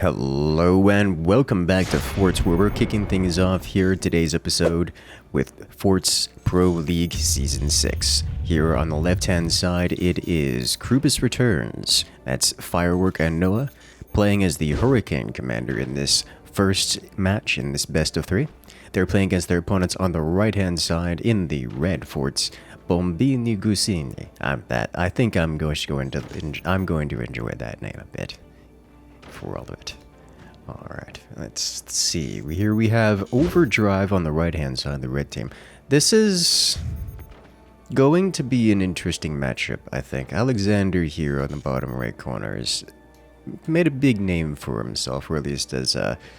Hello and welcome back to Forts, where we're kicking things off here today's episode with Forts Pro League Season 6. Here on the left-hand side, it is Krubus Returns. That's Firework and Noah playing as the Hurricane Commander in this first match in this best of three. They're playing against their opponents on the right-hand side in the red Forts, Bombini Gusini. I think I'm going to enjoy that name a bit. For all of it. Alright, let's see. Here we have Overdrive on the right-hand side of the red team. This is going to be an interesting matchup, I think. Alexander here on the bottom right corner has made a big name for himself, or at least has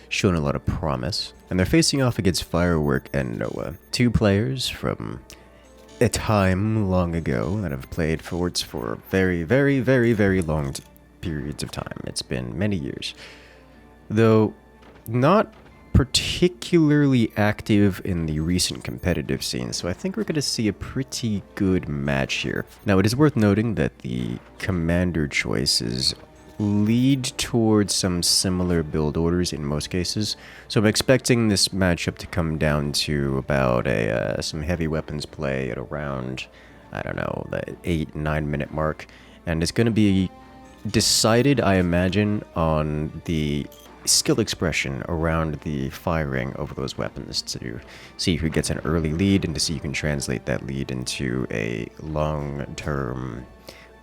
shown a lot of promise. And they're facing off against Firework and Noah. Two players from a time long ago that have played Forts for very, very, very, very long periods of time. It's been many years, though not particularly active in the recent competitive scene, so I think we're going to see a pretty good match here. Now, it is worth noting that the commander choices lead towards some similar build orders in most cases, so I'm expecting this matchup to come down to about some heavy weapons play at around, I don't know, the 8-9 minute mark, and it's going to be decided, I imagine, on the skill expression around the firing of those weapons to see who gets an early lead and to see who can translate that lead into a long-term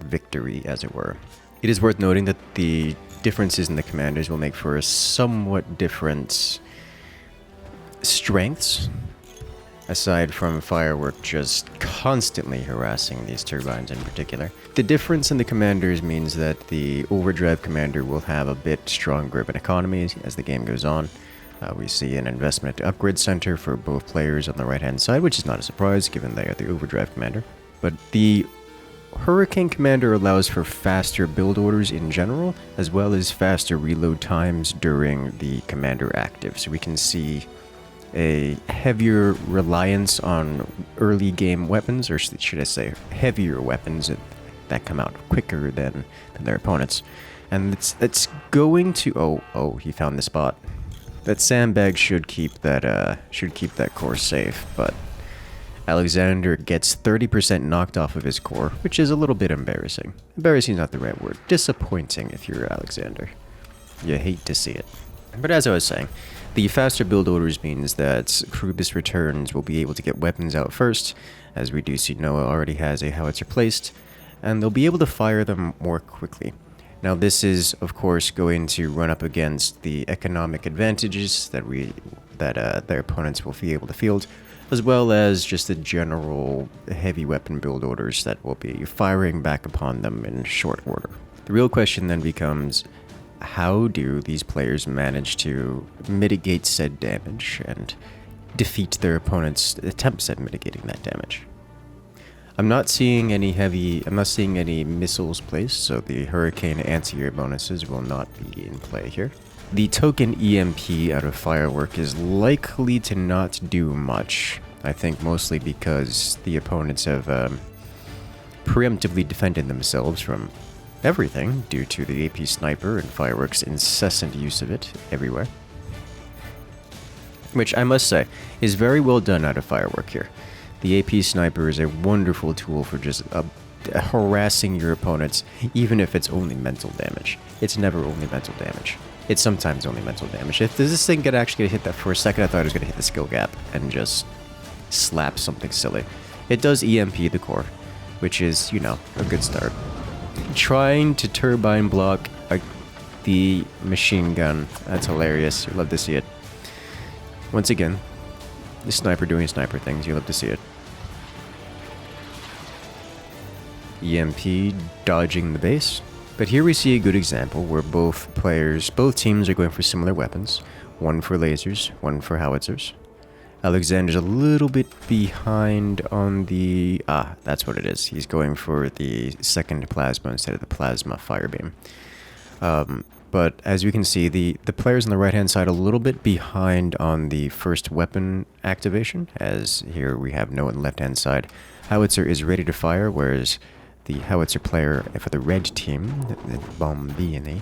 victory, as it were. It is worth noting that the differences in the commanders will make for a somewhat different strengths, aside from Firework just constantly harassing these turbines in particular. The difference in the commanders means that the Overdrive commander will have a bit stronger of an economy as the game goes on. We see an investment upgrade center for both players on the right-hand side, which is not a surprise given they are the Overdrive commander. But the Hurricane commander allows for faster build orders in general, as well as faster reload times during the commander active. So we can see a heavier reliance on early game weapons, or should I say heavier weapons that come out quicker than their opponents. And it's going to he found the spot. That sandbag should keep that core safe, but Alexander gets 30% knocked off of his core, which is a little bit embarrassing. Embarrassing is not the right word. Disappointing if you're Alexander. You hate to see it. But as I was saying, the faster build orders means that Krubus Returns will be able to get weapons out first, as we do see Noah already has a howitzer placed, and they'll be able to fire them more quickly. Now this is, of course, going to run up against the economic advantages that their opponents will be able to field, as well as just the general heavy weapon build orders that will be firing back upon them in short order. The real question then becomes, how do these players manage to mitigate said damage and defeat their opponent's attempts at mitigating that damage? I'm not seeing any missiles placed, so the Hurricane anti-air bonuses will not be in play here. The token EMP out of Firework is likely to not do much, I think mostly because the opponents have preemptively defended themselves from everything due to the AP Sniper and Firework's incessant use of it everywhere. Which I must say is very well done out of Firework here. The AP Sniper is a wonderful tool for just harassing your opponents, even if it's only mental damage. It's never only mental damage. It's sometimes only mental damage. If this thing could actually hit that for a second, I thought it was going to hit the skill gap and just slap something silly. It does EMP the core, which is, a good start. Trying to turbine block the machine gun. That's hilarious. You love to see it. Once again, the sniper doing sniper things. You love to see it. EMP dodging the base. But here we see a good example where both teams are going for similar weapons. One for lasers, one for howitzers. Alexander's a little bit behind on the... that's what it is. He's going for the second plasma instead of the plasma firebeam. But as you can see, the players on the right-hand side are a little bit behind on the first weapon activation, as here we have Noah on the left-hand side. Howitzer is ready to fire, whereas the howitzer player for the red team, the Bombini,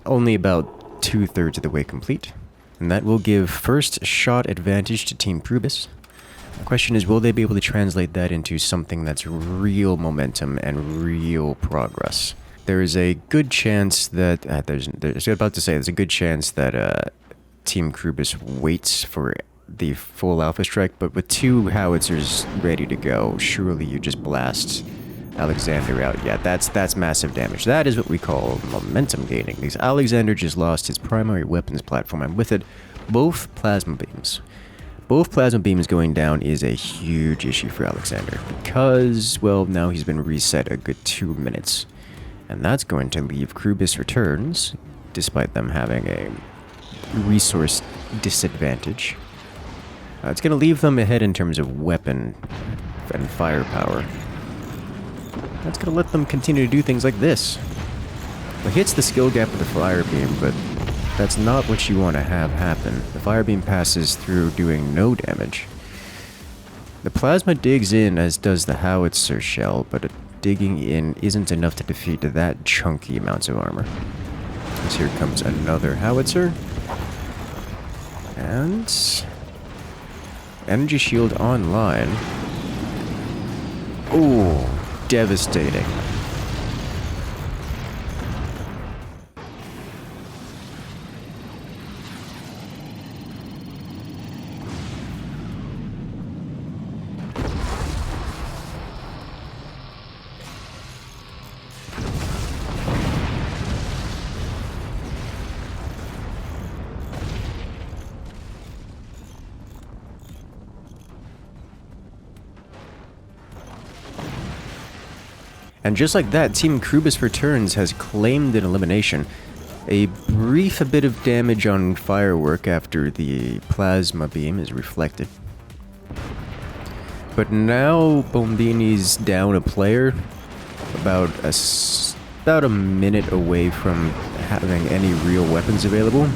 only about 2/3 of the way complete. And that will give first shot advantage to Team Krubis. The question is, will they be able to translate that into something that's real momentum and real progress? There is a good chance that there's a good chance that Team Krubis waits for the full alpha strike, but with 2 howitzers ready to go, surely you just blast Alexander out. Yeah, that's massive damage. That is what we call momentum gaining, because Alexander just lost his primary weapons platform, and with it, both plasma beams. Both plasma beams going down is a huge issue for Alexander, because, well, now he's been reset a good 2 minutes. And that's going to leave Krubis returns, despite them having a resource disadvantage. It's going to leave them ahead in terms of weapon and firepower. That's going to let them continue to do things like this. It hits the skill gap with the fire beam, but that's not what you want to have happen. The fire beam passes through doing no damage. The plasma digs in, as does the howitzer shell, but digging in isn't enough to defeat that chunky amounts of armor. As here comes another howitzer. And energy shield online. Ooh, devastating. And just like that, Team Krubis Returns has claimed an elimination. A brief bit of damage on Firework after the plasma beam is reflected. But now Bombini's down a player, about a minute away from having any real weapons available,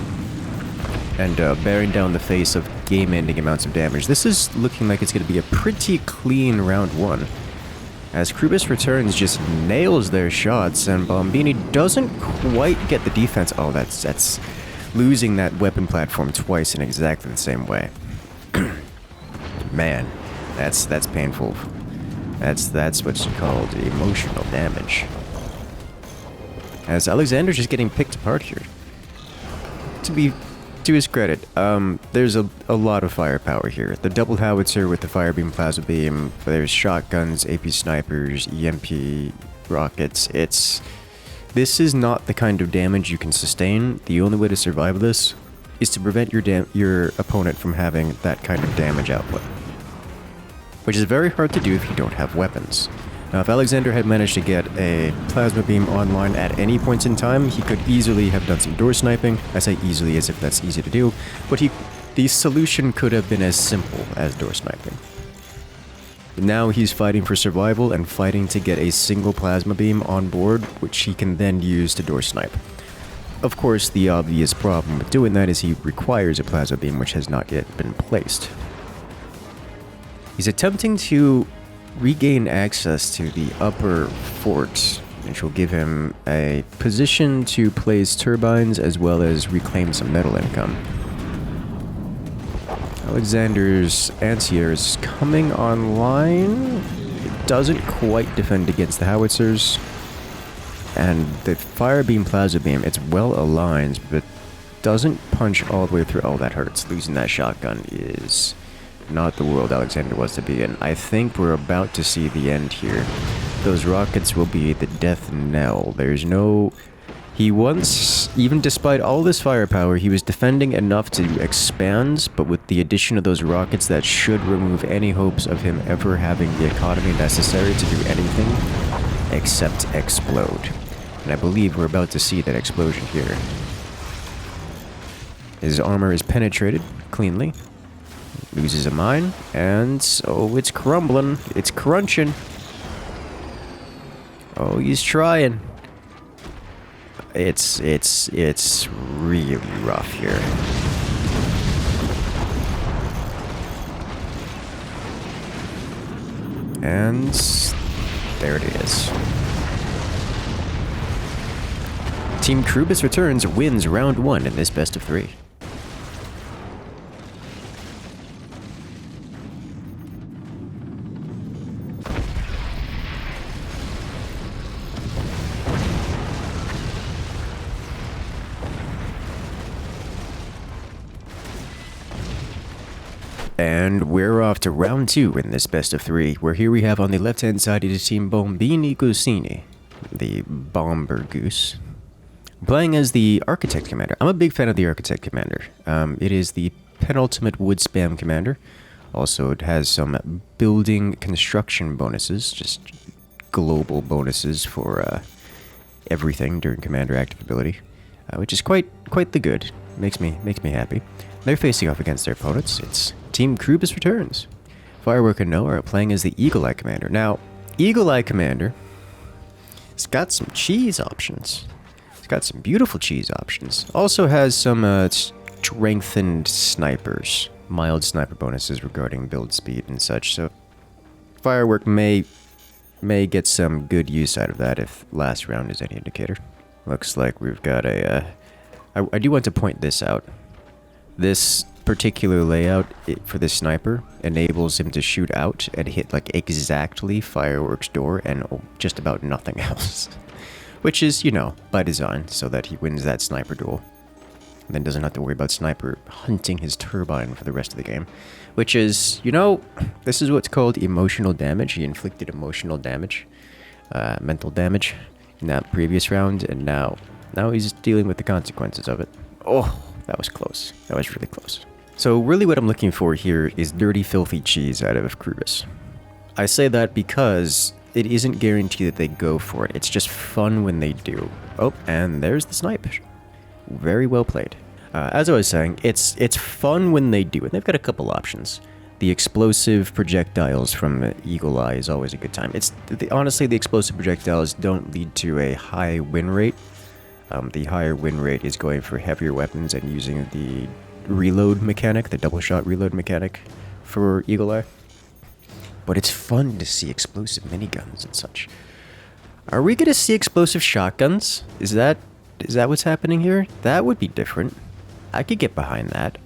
and bearing down the face of game-ending amounts of damage. This is looking like it's going to be a pretty clean round 1. As Krubis Returns just nails their shots, and Bombini doesn't quite get the defense. Oh, that's losing that weapon platform twice in exactly the same way. Man, that's painful. That's what's called emotional damage. As Alexander's just getting picked apart here. To his credit, there's a lot of firepower here. The double howitzer with the fire beam, plasma beam, there's shotguns, AP snipers, EMP rockets. This is not the kind of damage you can sustain. The only way to survive this is to prevent your opponent from having that kind of damage output, which is very hard to do if you don't have weapons. Now, if Alexander had managed to get a plasma beam online at any point in time, he could easily have done some door sniping. I say easily as if that's easy to do, but the solution could have been as simple as door sniping. Now he's fighting for survival and fighting to get a single plasma beam on board, which he can then use to door snipe. Of course, the obvious problem with doing that is he requires a plasma beam which has not yet been placed. He's attempting to regain access to the upper fort, which will give him a position to place turbines as well as reclaim some metal income. Alexander's anti-air is coming online. It doesn't quite defend against the howitzers. And the fire beam, plasma beam, it's well aligned, but doesn't punch all the way through. Oh, that hurts. Losing that shotgun is not the world Alexander wants to be in. I think we're about to see the end here. Those rockets will be the death knell. There's no... He once, even despite all this firepower, he was defending enough to expand, but with the addition of those rockets, that should remove any hopes of him ever having the economy necessary to do anything except explode. And I believe we're about to see that explosion here. His armor is penetrated cleanly. Loses a mine, and oh, it's crumbling. It's crunching. Oh, he's trying. It's really rough here. And there it is. Team Krubis Returns wins round 1 in this best of 3. And we're off to round 2 in this best of 3, where here we have on the left-hand side is Team Bombini Gusini, the Bomber Goose, playing as the Architect Commander. I'm a big fan of the Architect Commander. It is the penultimate wood spam commander. Also, it has some building construction bonuses, just global bonuses for everything during commander active ability, which is quite the good. Makes me happy. They're facing off against their opponents. It's Team Krubis Returns. Firework and Noah are playing as the Eagle Eye Commander. Now, Eagle Eye Commander has got some cheese options. It's got some beautiful cheese options. Also has some strengthened snipers, mild sniper bonuses regarding build speed and such. So Firework may get some good use out of that if last round is any indicator. Looks like we've got a... I do want to point this out. This particular layout for the sniper enables him to shoot out and hit like exactly Firework's door and just about nothing else. Which is, you know, by design, so that he wins that sniper duel. And then doesn't have to worry about sniper hunting his turbine for the rest of the game. Which is, you know, this is what's called emotional damage. He inflicted emotional damage, mental damage in that previous round, and now he's dealing with the consequences of it. Oh, that was close. That was really close. So really what I'm looking for here is dirty, filthy cheese out of Krubis. I say that because it isn't guaranteed that they go for it. It's just fun when they do. Oh, and there's the snipe. Very well played. As I was saying, it's fun when they do, and they've got a couple options. The explosive projectiles from Eagle Eye is always a good time. Honestly, the explosive projectiles don't lead to a high win rate. The higher win rate is going for heavier weapons and using the reload mechanic, the double shot reload mechanic for Eagle Eye. But it's fun to see explosive miniguns and such. Are we gonna see explosive shotguns? Is that what's happening here? That would be different. I could get behind that.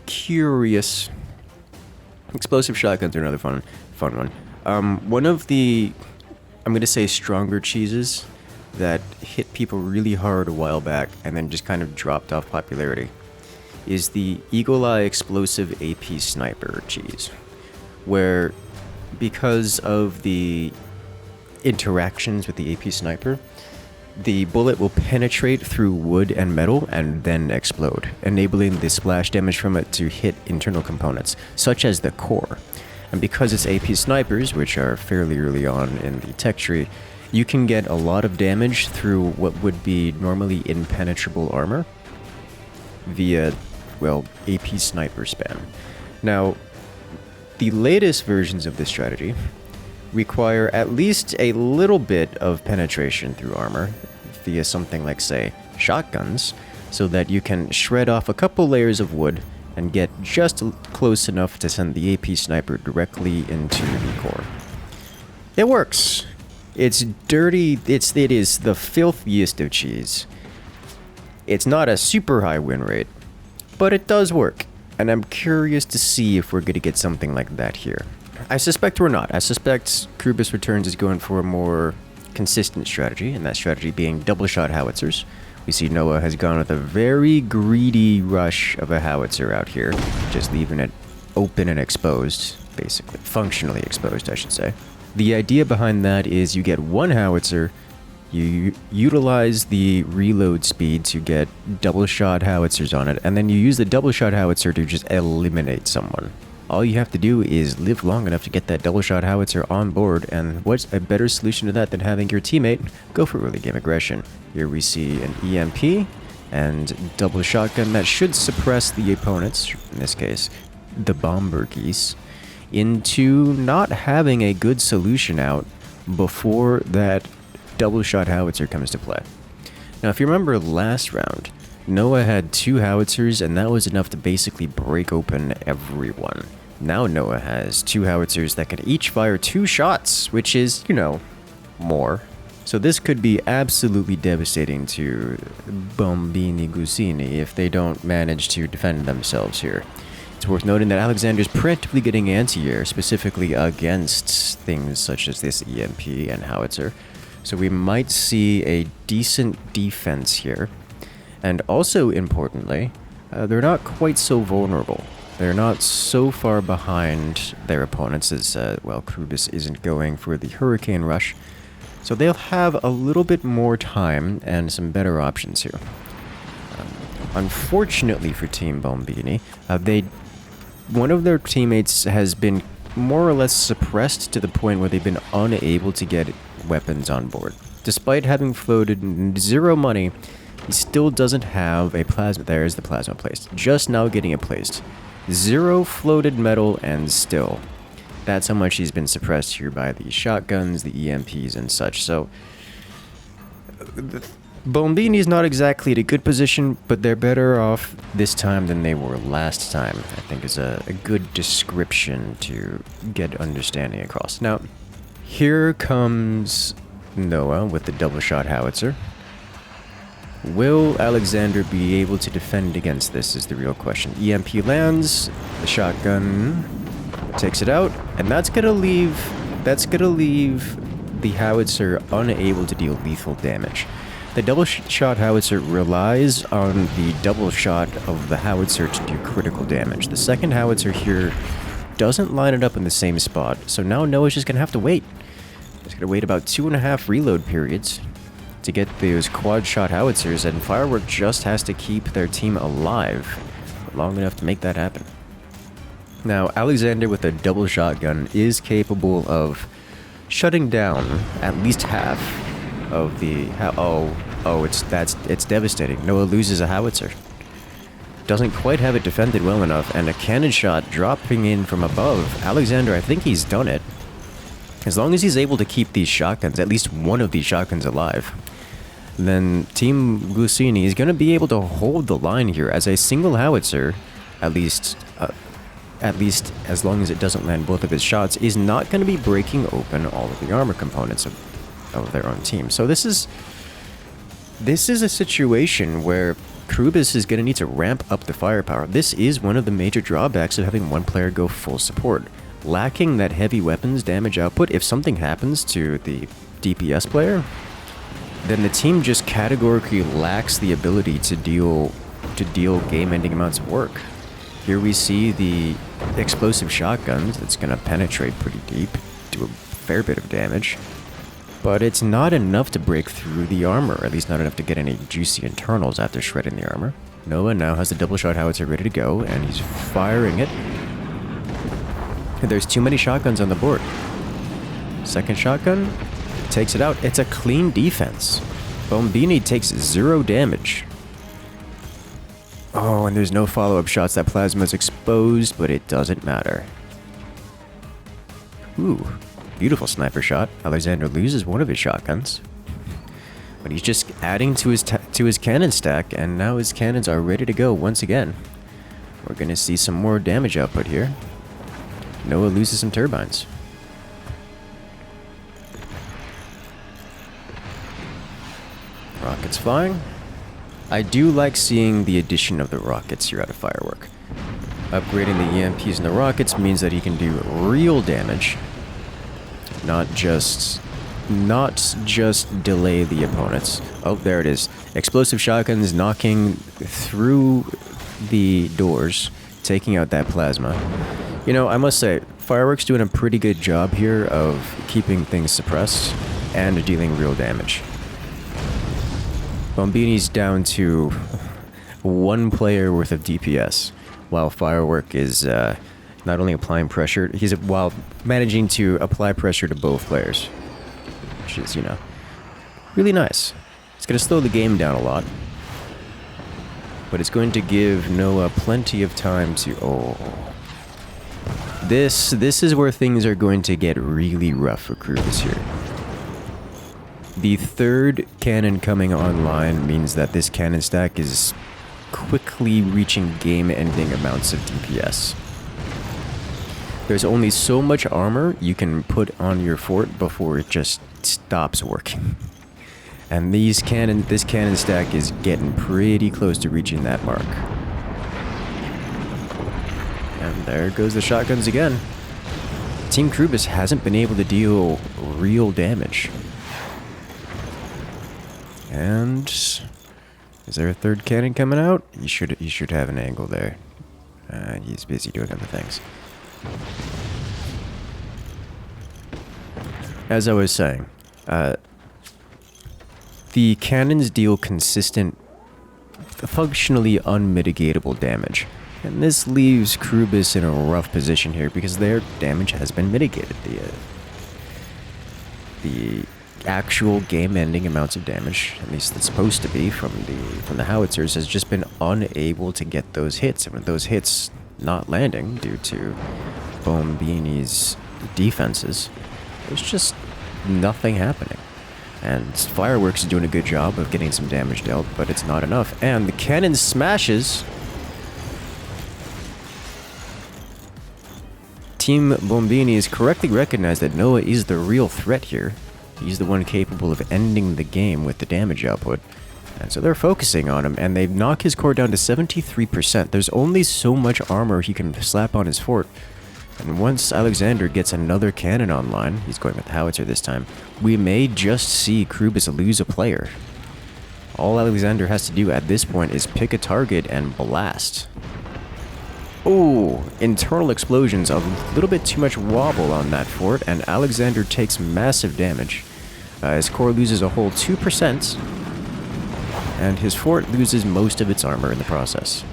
Curious. Explosive shotguns are another fun one. One of the, I'm gonna say, stronger cheeses that hit people really hard a while back and then just kind of dropped off popularity is the Eagle Eye Explosive AP Sniper cheese, where because of the interactions with the AP Sniper, the bullet will penetrate through wood and metal and then explode, enabling the splash damage from it to hit internal components, such as the core. And because it's AP Snipers, which are fairly early on in the tech tree, you can get a lot of damage through what would be normally impenetrable armor via, well, AP Sniper spam. Now, the latest versions of this strategy require at least a little bit of penetration through armor via something like, say, shotguns, so that you can shred off a couple layers of wood and get just close enough to send the AP Sniper directly into the core. It works. It's dirty. It is the filthiest of cheese. It's not a super high win rate, but it does work. And I'm curious to see if we're going to get something like that here. I suspect we're not. I suspect Krubis Returns is going for a more consistent strategy, and that strategy being double shot howitzers. We see Noah has gone with a very greedy rush of a howitzer out here, just leaving it open and exposed, basically. Functionally exposed, I should say. The idea behind that is you get one howitzer, you utilize the reload speed to get double shot howitzers on it, and then you use the double shot howitzer to just eliminate someone. All you have to do is live long enough to get that double shot howitzer on board, and what's a better solution to that than having your teammate go for early game aggression? Here we see an EMP and double shotgun that should suppress the opponents, in this case, the Bomber Geese, into not having a good solution out before that double shot howitzer comes to play. Now, if you remember last round, Noah had 2 howitzers, and that was enough to basically break open everyone. Now Noah has 2 howitzers that can each fire 2 shots, which is, you know, more. So this could be absolutely devastating to Bombini Gusini if they don't manage to defend themselves here. It's worth noting that Alexander's preemptively getting anti-air, specifically against things such as this EMP and howitzer. So we might see a decent defense here. And also importantly, they're not quite so vulnerable. They're not so far behind their opponents as, well, Krubis isn't going for the Hurricane Rush. So they'll have a little bit more time and some better options here. Unfortunately for Team Bombini, one of their teammates has been more or less suppressed to the point where they've been unable to get weapons on board. Despite having floated 0 money, he still doesn't have a plasma. There's the plasma placed. Just now getting it placed. 0 floated metal and still. That's how much he's been suppressed here by the shotguns, the EMPs, and such. So, Bombini's not exactly at a good position, but they're better off this time than they were last time, I think is a good description to get understanding across. Now, here comes Noah with the double shot howitzer. Will Alexander be able to defend against this is the real question. EMP lands, the shotgun takes it out, and that's gonna leave the howitzer unable to deal lethal damage. The double shot howitzer relies on the double shot of the howitzer to do critical damage. The second howitzer here doesn't line it up in the same spot, so now Noah's just gonna have to wait. He's gonna wait about 2.5 reload periods to get those quad shot howitzers, and Firework just has to keep their team alive long enough to make that happen. Now, Alexander with a double shotgun is capable of shutting down at least half of the... it's devastating. Noah loses a howitzer. Doesn't quite have it defended well enough, and a cannon shot dropping in from above. Alexander, I think he's done it. As long as he's able to keep these shotguns, at least one of these shotguns alive, then Team Gusini is going to be able to hold the line here as a single howitzer, at least as long as it doesn't land both of his shots, is not going to be breaking open all of the armor components of their own team. So this is a situation where Krubis is going to need to ramp up the firepower. This is one of the major drawbacks of having one player go full support. Lacking that heavy weapons damage output, if something happens to the DPS player, then the team just categorically lacks the ability to deal game-ending amounts of work. Here we see the explosive shotguns that's going to penetrate pretty deep, do a fair bit of damage, but it's not enough to break through the armor, at least not enough to get any juicy internals after shredding the armor. Noah now has the double shot howitzer ready to go, and he's firing it. There's too many shotguns on the board. Second shotgun takes it out. It's a clean defense. Bombini takes 0 damage. Oh, and there's no follow-up shots. That plasma's exposed, but it doesn't matter. Ooh, beautiful sniper shot. Alexander loses one of his shotguns, but he's just adding to his cannon stack, and now his cannons are ready to go once again. We're gonna see some more damage output here. Noah loses some turbines. Rockets flying. I do like seeing the addition of the rockets here out of Firework. Upgrading the EMPs and the rockets means that he can do real damage, not just delay the opponents. Oh, there it is. Explosive shotguns knocking through the doors, taking out that plasma. You know, I must say, Firework's doing a pretty good job here of keeping things suppressed and dealing real damage. Bombini's down to 1 player worth of DPS, while Firework is not only applying pressure, while managing to apply pressure to both players, which is, you know, really nice. It's going to slow the game down a lot, but it's going to give Noah plenty of time to... Oh. This is where things are going to get really rough for Krubis here. The third cannon coming online means that this cannon stack is quickly reaching game-ending amounts of DPS. There's only so much armor you can put on your fort before it just stops working. And this cannon stack is getting pretty close to reaching that mark. And there goes the shotguns again. Team Krubis hasn't been able to deal real damage. And is there a third cannon coming out? You should have an angle there. He's busy doing other things. As I was saying, the cannons deal consistent, functionally unmitigatable damage. And this leaves Krubis in a rough position here because their damage has been mitigated. The actual game-ending amounts of damage, at least it's supposed to be from the howitzers, has just been unable to get those hits. And with those hits not landing due to Bombini's defenses, there's just nothing happening. And Fireworks is doing a good job of getting some damage dealt, but it's not enough. And the cannon smashes. Team Bombini has correctly recognized that Noah is the real threat here. He's the one capable of ending the game with the damage output. And so they're focusing on him, and they knock his core down to 73%. There's only so much armor he can slap on his fort. And once Alexander gets another cannon online, he's going with the howitzer this time, we may just see Krubis lose a player. All Alexander has to do at this point is pick a target and blast. Oh, internal explosions, a little bit too much wobble on that fort, and Alexander takes massive damage. His core loses a whole 2%, and his fort loses most of its armor in the process.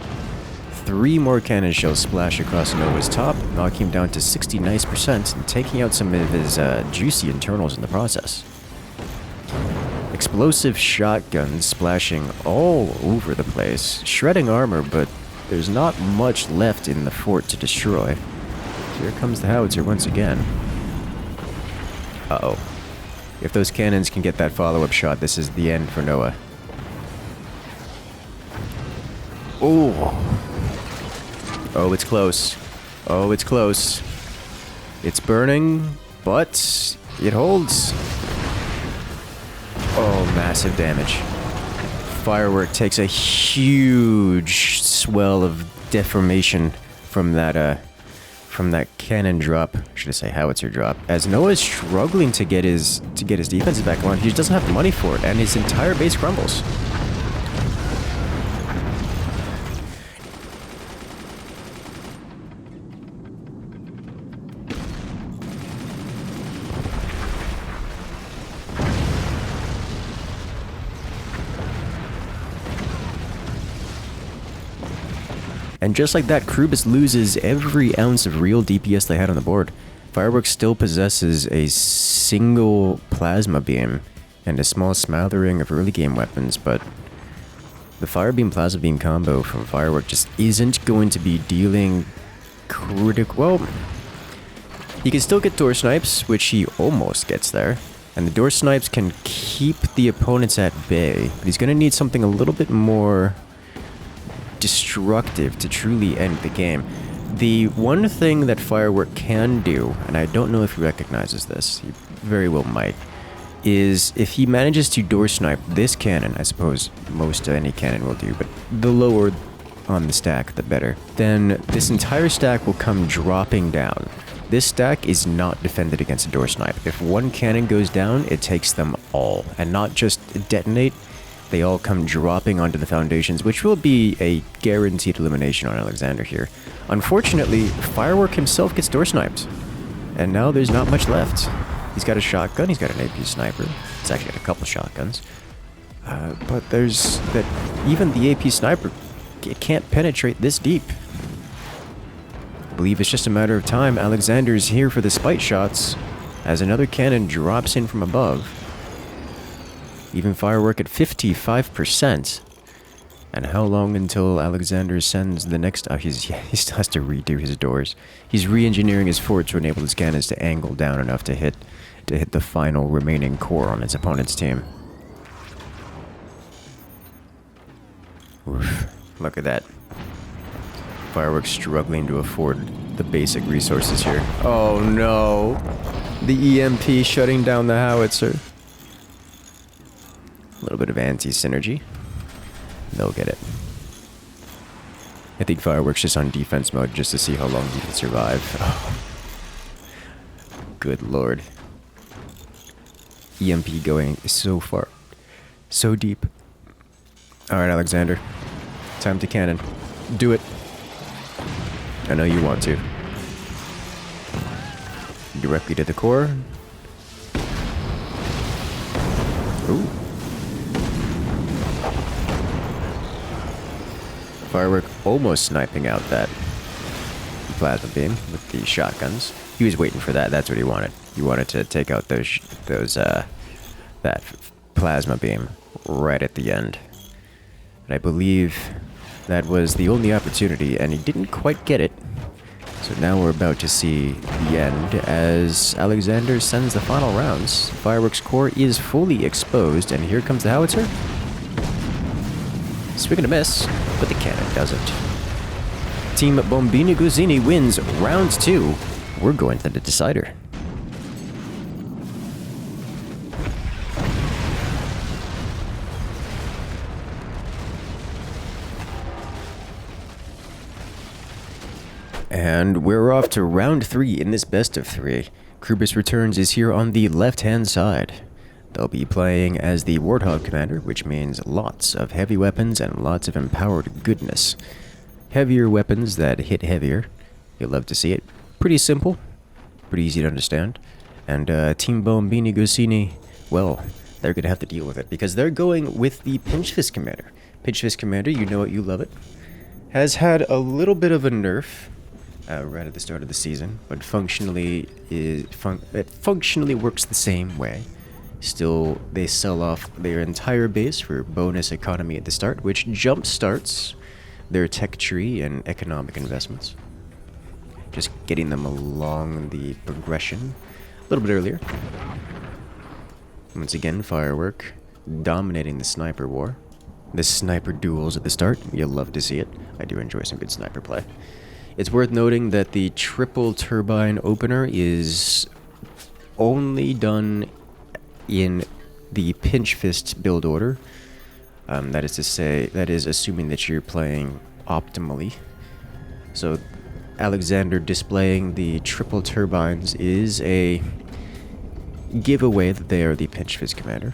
3 more cannon shells splash across Noah's top, knocking him down to 60 nice percent, and taking out some of his juicy internals in the process. Explosive shotguns splashing all over the place, shredding armor, but there's not much left in the fort to destroy. Here comes the howitzer once again. Uh-oh. If those cannons can get that follow-up shot, this is the end for Noah. Oh. Oh, it's close. Oh, it's close. It's burning, but it holds. Oh, massive damage. Firework takes a huge swell of deformation from that cannon drop. Should I say howitzer drop? As Noah is struggling to get his defenses back on, he doesn't have the money for it, and his entire base crumbles. And just like that, Krubis loses every ounce of real DPS they had on the board. Fireworks still possesses a single plasma beam and a small smattering of early game weapons, but the fire beam plasma beam combo from Firework just isn't going to be dealing critical. Well, he can still get door snipes, which he almost gets there, and the door snipes can keep the opponents at bay, but he's going to need something a little bit more destructive to truly end the game. The one thing that Firework can do, and I don't know if he recognizes this, he very well might, is if he manages to door snipe this cannon, I suppose most any cannon will do, but the lower on the stack, the better, then this entire stack will come dropping down. This stack is not defended against a door snipe. If one cannon goes down, it takes them all, and not just detonate, they all come dropping onto the foundations, which will be a guaranteed elimination on Alexander here. Unfortunately, Firework himself gets door sniped, and now there's not much left. He's got a shotgun, he's got an AP sniper, he's actually got a couple shotguns, but there's that even the AP sniper, it can't penetrate this deep. I believe it's just a matter of time. Alexander's here for the spite shots as another cannon drops in from above. Even Firework at 55%. And how long until Alexander sends the next... Oh, he still has to redo his doors. He's re-engineering his fort to enable his cannons to angle down enough to hit the final remaining core on his opponent's team. Oof. Look at that. Firework struggling to afford the basic resources here. Oh no! The EMP shutting down the howitzer. A little bit of anti-synergy. They'll get it. I think Fireworks just on defense mode just to see how long he can survive. Oh. Good lord. EMP going so far. So deep. Alright, Alexander. Time to cannon. Do it. I know you want to. Directly to the core. Ooh. Firework almost sniping out that plasma beam with the shotguns. He was waiting for that. That's what he wanted. He wanted to take out that plasma beam right at the end. And I believe that was the only opportunity, and he didn't quite get it. So now we're about to see the end as Alexander sends the final rounds. Fireworks core is fully exposed, and here comes the howitzer. Swing and a miss, but the cannon doesn't. Team Bombini Guzzini wins round 2. We're going to the decider. And we're off to round 3 in this best of 3. Krubis Returns is here on the left-hand side. They'll be playing as the Warthog Commander, which means lots of heavy weapons and lots of empowered goodness. Heavier weapons that hit heavier. You'll love to see it. Pretty simple. Pretty easy to understand. And Team Bombini Guzzini, well, they're going to have to deal with it because they're going with the Pinch Fist Commander. Pinch Fist Commander, you know it, you love it. Has had a little bit of a nerf. Right at the start of the season, but functionally it functionally works the same way. Still, they sell off their entire base for bonus economy at the start, which jump starts their tech tree and economic investments. Just getting them along the progression a little bit earlier. Once again, Firework dominating the sniper war. The sniper duels at the start, you'll love to see it. I do enjoy some good sniper play. It's worth noting that the triple turbine opener is only done in the Pinch Fist build order. That is to say, that is assuming that you're playing optimally. So Alexander displaying the triple turbines is a giveaway that they are the Pinch Fist Commander.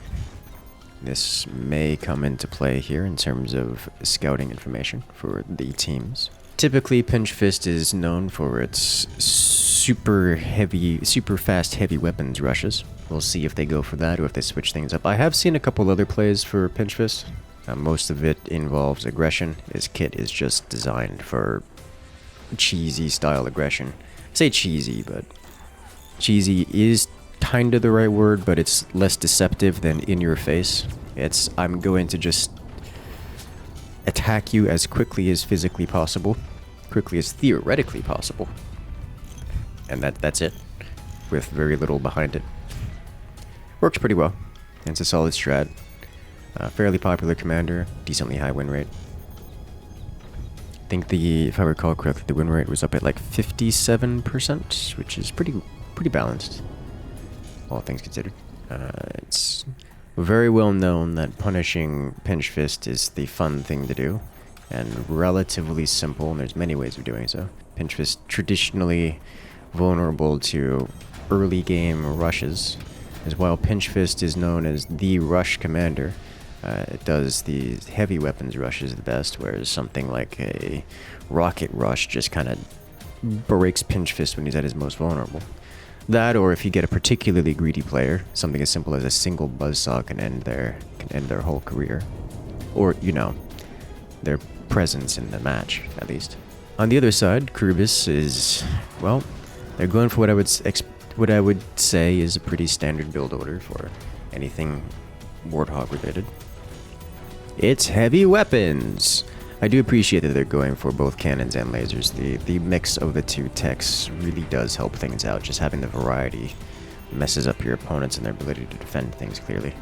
This may come into play here in terms of scouting information for the teams. Typically, Pinch Fist is known for its super fast heavy weapons rushes. We'll see if they go for that or if they switch things up. I have seen a couple other plays for Pinch Fist. Most of it involves aggression. His kit is just designed for cheesy style aggression. I say cheesy, but cheesy is kind of the right word, but it's less deceptive than in your face. It's, I'm going to just attack you as quickly as physically possible, quickly as theoretically possible, and that's it, with very little behind it. Works pretty well. It's a solid strat. Fairly popular commander, decently high win rate. I think if I recall correctly, the win rate was up at like 57%, which is pretty balanced, all things considered. It's very well known that punishing Pinch Fist is the fun thing to do, and relatively simple, and there's many ways of doing so. Pinch Fist traditionally vulnerable to early game rushes, as while Pinch Fist is known as the rush commander. It does the heavy weapons rushes the best, whereas something like a rocket rush just kind of breaks Pinch Fist when he's at his most vulnerable. That, or if you get a particularly greedy player, something as simple as a single buzzsaw can end their whole career, or their presence in the match at least. On the other side, Krubis is, well, they're going for what I would say is a pretty standard build order for anything Warthog related. It's heavy weapons. I do appreciate that they're going for both cannons and lasers. The mix of the two techs really does help things out. Just having the variety messes up your opponents and their ability to defend things clearly.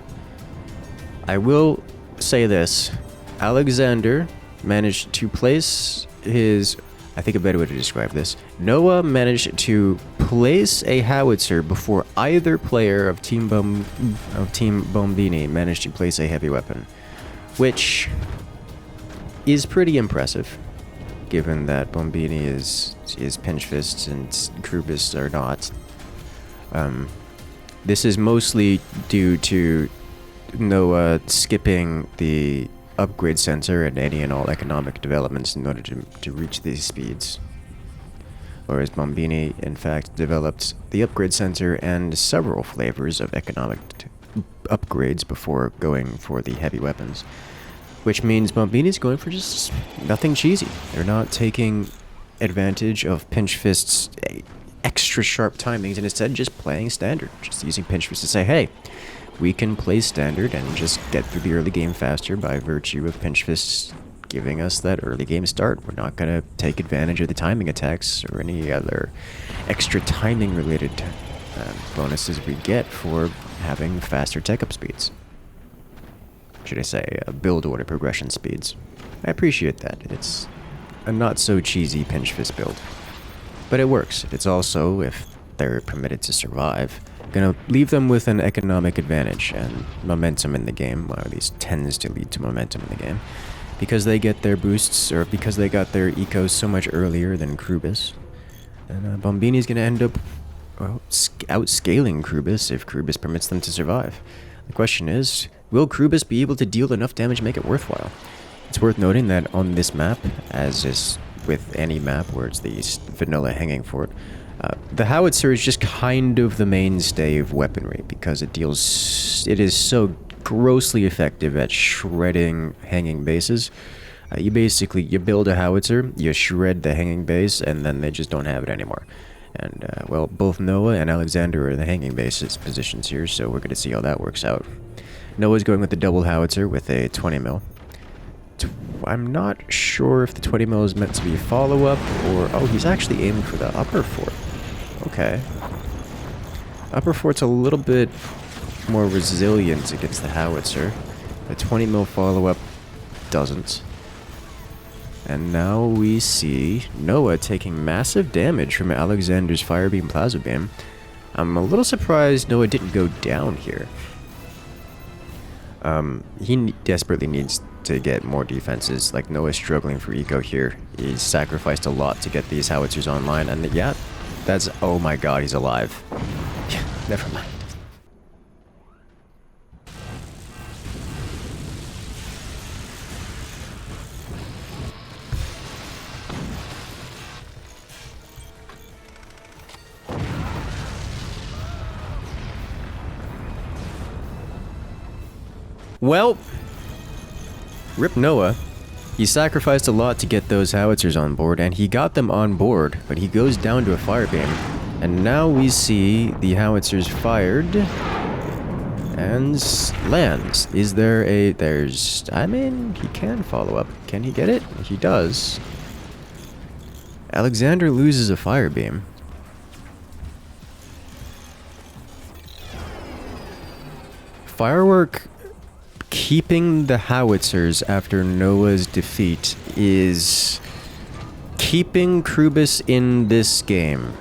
I will say this. Alexander managed to place his I think a better way to describe this. Noah managed to place a howitzer before either player of Team Bombini managed to place a heavy weapon, which is pretty impressive, given that Bombini is pinch fists and Krubis are not. This is mostly due to Noah skipping the upgrade sensor and any and all economic developments in order to reach these speeds. Whereas Bombini, in fact, developed the upgrade sensor and several flavors of economic upgrades before going for the heavy weapons. Which means Bombini's going for just nothing cheesy. They're not taking advantage of pinch fists' extra sharp timings and instead just playing standard. Just using pinch fists to say, hey, we can play standard and just get through the early game faster by virtue of pinch fists giving us that early game start. We're not going to take advantage of the timing attacks or any other extra timing related bonuses we get for having faster tech-up speeds. Should I say, build order progression speeds. I appreciate that. It's a not so cheesy pinch fist build. But it works. It's also, if they're permitted to survive, gonna leave them with an economic advantage and momentum in the game, or at least tends to lead to momentum in the game, because they get their boosts, or because they got their ecos so much earlier than Krubis. And Bombini's gonna end up, well, outscaling Krubis if Krubis permits them to survive. The question is, will Krubis be able to deal enough damage to make it worthwhile? It's worth noting that on this map, as is with any map where it's the vanilla hanging fort, the howitzer is just kind of the mainstay of weaponry because it is so grossly effective at shredding hanging bases. You build a howitzer, you shred the hanging base, and then they just don't have it anymore. And, well, both Noah and Alexander are in the hanging bases positions here, so we're going to see how that works out. Noah's going with the double howitzer with a 20 mil. I'm not sure if the 20 mil is meant to be a follow-up, or... Oh, he's actually aiming for the upper fort. Okay. Upper fort's a little bit more resilient against the howitzer. The 20 mil follow-up doesn't. And now we see Noah taking massive damage from Alexander's fire beam plasma beam. I'm a little surprised Noah didn't go down here. He desperately needs to get more defenses. Like, Noah's struggling for eco here. He's sacrificed a lot to get these howitzers online, and yeah, that's... Oh my god, he's alive. Never mind. Well, rip Noah. He sacrificed a lot to get those howitzers on board, and he got them on board, but he goes down to a fire beam. And now we see the howitzers fired and lands. Is there a... I mean, he can follow up. Can he get it? He does. Alexander loses a fire beam. Firework keeping the howitzers after Noah's defeat is keeping Krubis in this game.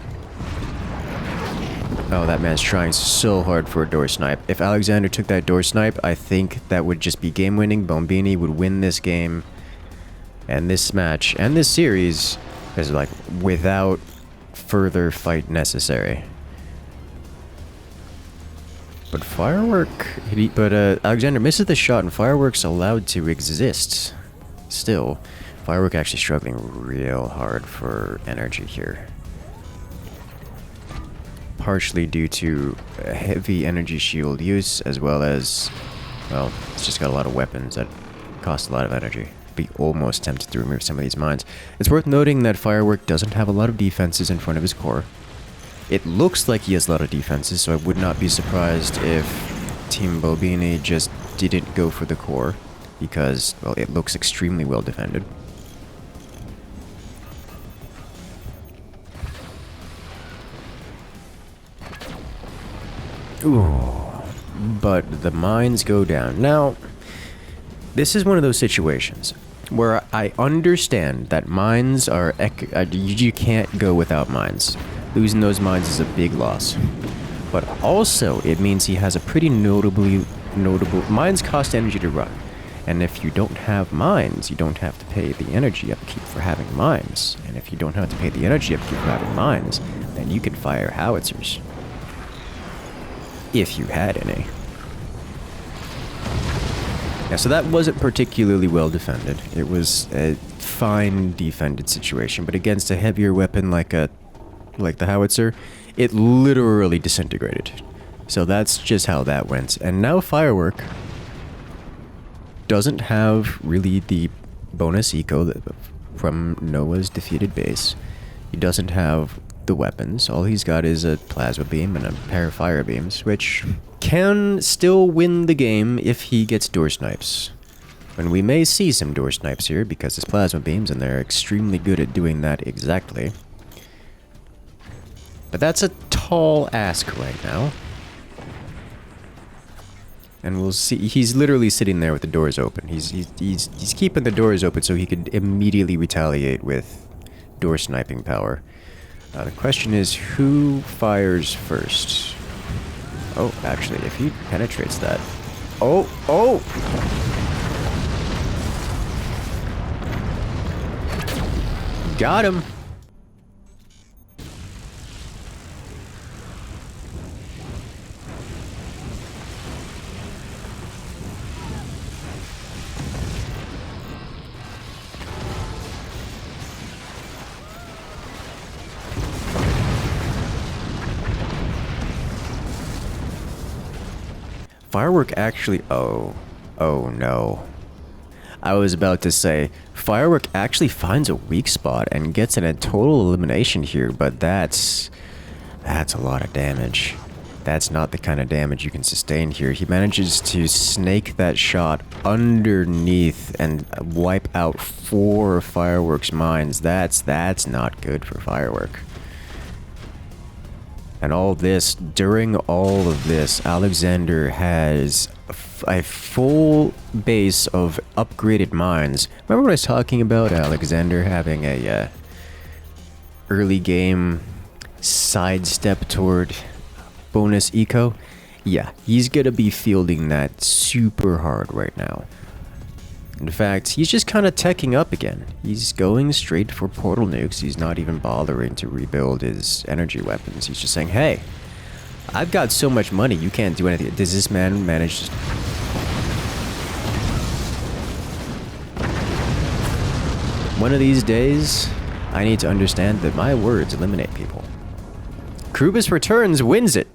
Oh, that man's trying so hard for a door snipe. If Alexander took that door snipe, I think that would just be game winning. Bombini would win this game and this match and this series is like without further fight necessary. But Alexander misses the shot, and Firework's allowed to exist. Still, Firework actually struggling real hard for energy here. Partially due to heavy energy shield use, as well as, well, it's just got a lot of weapons that cost a lot of energy. Be almost tempted to remove some of these mines. It's worth noting that Firework doesn't have a lot of defenses in front of his core. It looks like he has a lot of defenses, so I would not be surprised if Team Bombini just didn't go for the core, because, well, it looks extremely well defended. Ooh, but the mines go down. Now, this is one of those situations. where I understand that mines are... you can't go without mines. Losing those mines is a big loss. But also, it means he has a pretty notable... Mines cost energy to run. And if you don't have mines, you don't have to pay the energy upkeep for having mines. And if you don't have to pay the energy upkeep for having mines, then you can fire howitzers. If you had any. Yeah, so that wasn't particularly well defended. It was a fine defended situation, but against a heavier weapon like the howitzer, it literally disintegrated. So that's just how that went. And now Firework doesn't have really the bonus eco from Noah's defeated base. He doesn't have the weapons. All he's got is a plasma beam and a pair of fire beams, which can still win the game if he gets door snipes. And we may see some door snipes here because his plasma beams, and they're extremely good at doing that exactly. But that's a tall ask right now. And we'll see. He's literally sitting there with the doors open. He's keeping the doors open so he could immediately retaliate with door sniping power. The question is, who fires first? Oh, actually, if he penetrates that... Oh! Got him! Firework actually... Oh no. I was about to say, Firework actually finds a weak spot and gets in a total elimination here, but that's a lot of damage. That's not the kind of damage you can sustain here. He manages to snake that shot underneath and wipe out 4 Firework's mines. That's not good for Firework. And during all of this, Alexander has a full base of upgraded mines. Remember when I was talking about Alexander having a early game sidestep toward bonus eco? Yeah, he's gonna be fielding that super hard right now. In fact, he's just kind of teching up again. He's going straight for portal nukes. He's not even bothering to rebuild his energy weapons. He's just saying, hey, I've got so much money, you can't do anything. Does this man manage to... One of these days, I need to understand that my words eliminate people. Krubus Returns wins it.